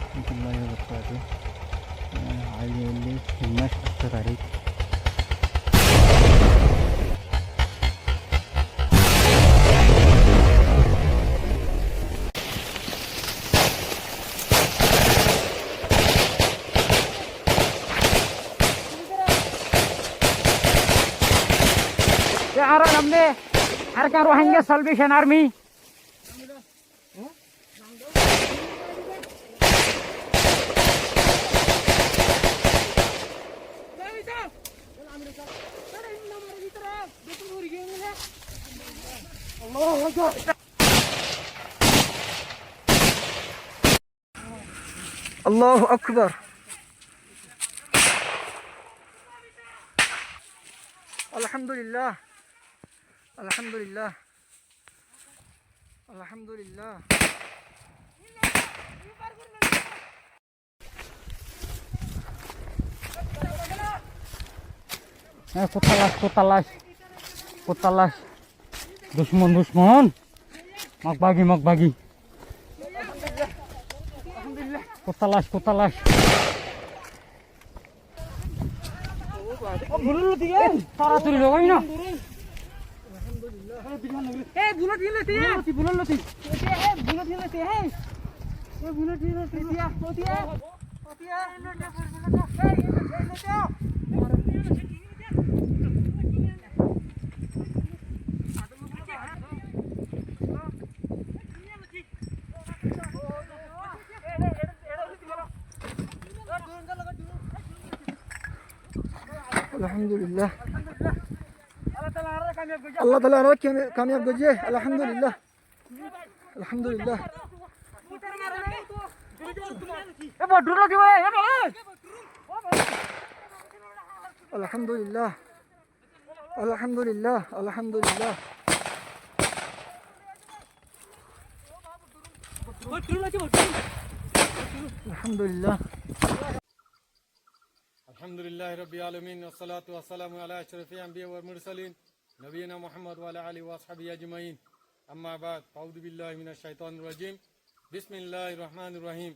warahmatullahi wabarakatuh. Ali Ali Dimas 1 tarik. Ya arah namne Arkan Rohingya Salvation Army. Allahu Akbar. Alhamdulillah. Alhamdulillah. Alhamdulillah. Kutalas. Dushmon. Magbagi. Kutalas. Oh, bulur tiga. Para turi logo ina. Bulur Alhamdulillah. Allah Taala arak kamyab goje. Alhamdulillah. Alhamdulillah. Alhamdulillah. Alhamdulillah. Alhamdulillah. Alhamdulillah. Alhamdulillahi Rabbil Alamin wa salatu wa salamu ala ashrafil anbiya wal mursalin nabiyina Muhammad wa ala alihi wa ashabihi ajma'in amma ba'd a'udhu billahi minash shaitanir rajim bismillahir rahmanir rahim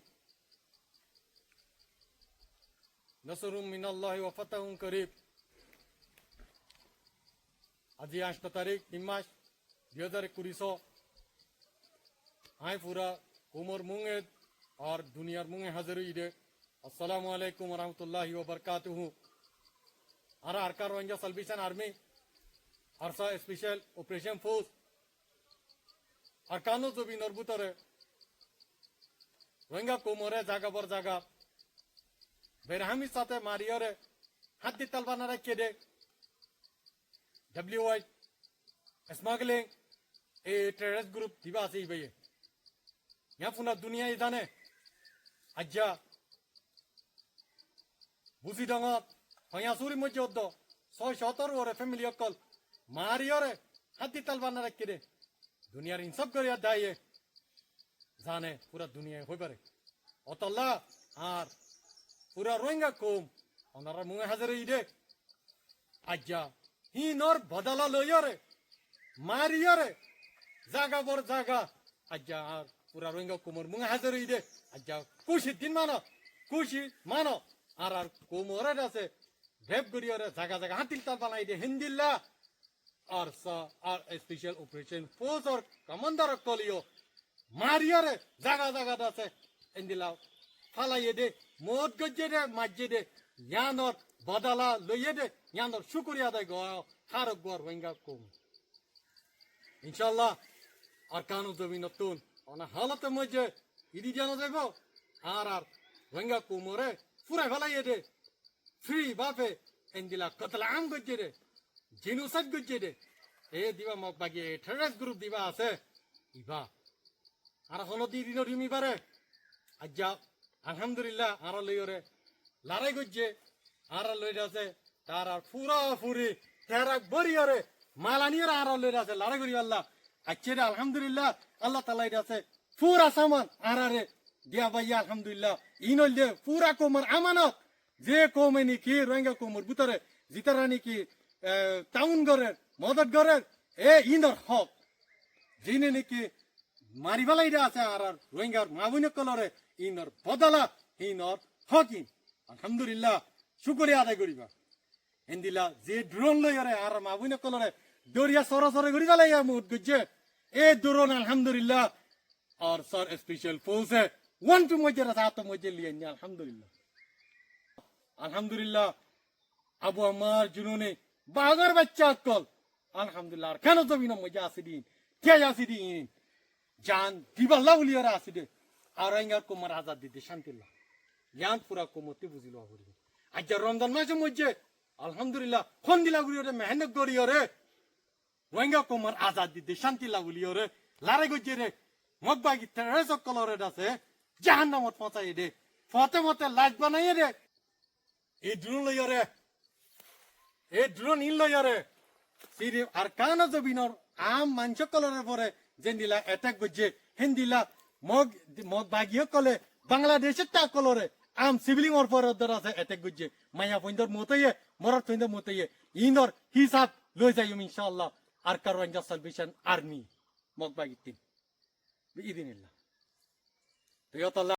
nasrun minallahi wa fatahun qarib আজি 8 তারিখ 3 মাস 2021 I পুরা কোমর মুঙ্গে আর দুনিয়ার মুঙ্গে হাজির ইদে अस्सलामु अलैकुम वरहमतुल्लाहि वबरकातुहू आरा आरकार रोहिंग्या सल्वेशन आर्मी आरसा स्पेशल ऑपरेशन फोर्स आरकानो जो भी नरबुतरे रोहिंग्या कोमरे जागा बर जागा बेरहामी साथे मारियरे हाथी तलवाना रखे दे WI smuggling a terrorist group दिवा से भाई यहाँ पुनः दुनिया इधाने अज्जा বুজি ডাঙত হয়াসুরি মধ্যে 617 ওরে ফ্যামিলি অকল মারিয়রে হাতি তালবানা রাখি দে দুনিয়ার ইনসাফ করিয়া দায়ে জানে পুরা দুনিয়া হই পারে অতল্লা আর পুরা রোহিঙ্গা কম ওনারা মুঙে হাজারে ইদে আজ্জা হিনর বদলা লইয়রে মারিয়রে জাগা বর জাগা আজ্জা আর পুরা রোহিঙ্গা কোমর মুঙে হাজারে ইদে আজ্জা খুশি মানো আর কোমরে আছে ভেব গরিয়রে জায়গা হাতিল তাল বানাই দে হিন্দিল্লা আর স্পেশাল অপারেশন ফোর্স আর কমান্ডার কলিও মারিয়রে জায়গা আছে হিন্দিলা ফালাই দে মদ গজে দে মাজ্জে দে ইয়ানর বদলা লইয়ে দে ইয়ানর শুকরিয়া দে গো হারক গর ওয়েঙ্গা কম ইনশাআল্লাহ আর কানু জমিনতুন অনা হালতে মজে ইদি জানো যাইব আর ওয়েঙ্গা কোমরে পুরা ফেলাই দে ফ্রি বাপে এন্দিলা কতলা আম গজ্জে দে জিনুসাদ গজ্জে দে এ দিবা মক বাকি টেররিস্ট গ্রুপ দিবা আছে ইবা আর হলো দিন রিমি পারে আজ্জা আলহামদুলিল্লাহ আর লইরে লড়াই গজ্জে আর লইরা আছে তার আর পুরা ফুরি তেরা বরিয়রে মালানিয়র আর লইরা আছে লড়াই করি আল্লাহ আচ্ছা রে আলহামদুলিল্লাহ আল্লাহ তাআলা আছে পুরা সামান আরে দিয়া ভাইয়া আলহামদুলিল্লাহ ইনল দে পুরা কোমর আমানত যে কমে নাকি রোহিঙ্গা কোমর ভিতরে জিতারা নাকি টাউন গরের মদত গরের এ ইনর হক যিনি নাকি মারি ফেলাইরা আছে আর রোহিঙ্গার মাবুনে কলরে ইনর বদলা ইনর হকিন আলহামদুলিল্লাহ শুকরিয়া আদায় করিবা এন্দিলা যে ড্রোন লইরে আর মাবুনে কলরে দরিয়া সরাসরি করি ফেলাইয়া মুট গুজে এ ড্রোন আলহামদুলিল্লাহ আর sir special force one two মধ্যে রাত মধ্যে লিয়ে নি আলহামদুলিল্লাহ আলহামদুলিল্লাহ আবু আমার জুনুনে বাগার বাচ্চা কল আলহামদুলিল্লাহ কেন জমিন মজা আছে দিন কে আছে দিন জান দিবাল্লা উলিয়ারা আছে দে আর আইঙ্গার কুমার আজাদ দিতে শান্তিল্লাহ জ্ঞান পুরা কুমতি বুঝিল করিবে আজ রমজান মাসে মধ্যে আলহামদুলিল্লাহ ফোন দিলা গুলিয়রে মেহনত করিয়রে রোহিঙ্গা কুমার আজাদ দিতে শান্তিল্লাহ উলিয়রে লারে গজে রে মগবাগি তেরো কলরে আছে জাহান্নামত পচাই দে ফতে মতে লাইট বানাইয়ে রে এই ড্রোন লইয়রে এই ড্রোন ইন লইয়রে সিরি আর কানা জবিনর আম মাংস কলরের পরে যেন এটাক গজে হিন্দিলা মগ বাগিয়ে কলে বাংলাদেশের টা কলরে আম সিভিলিং ওর পরে ওদের আছে এটাক গজে মাইয়া পইন্দর মতইয়ে মরার পইন্দর মতইয়ে ইনর হিসাব লই যাইম ইনশাআল্লাহ আর কারওয়াঞ্জা সালভেশন আর্মি মগ বাগিতে বিইদিনিল্লাহ তো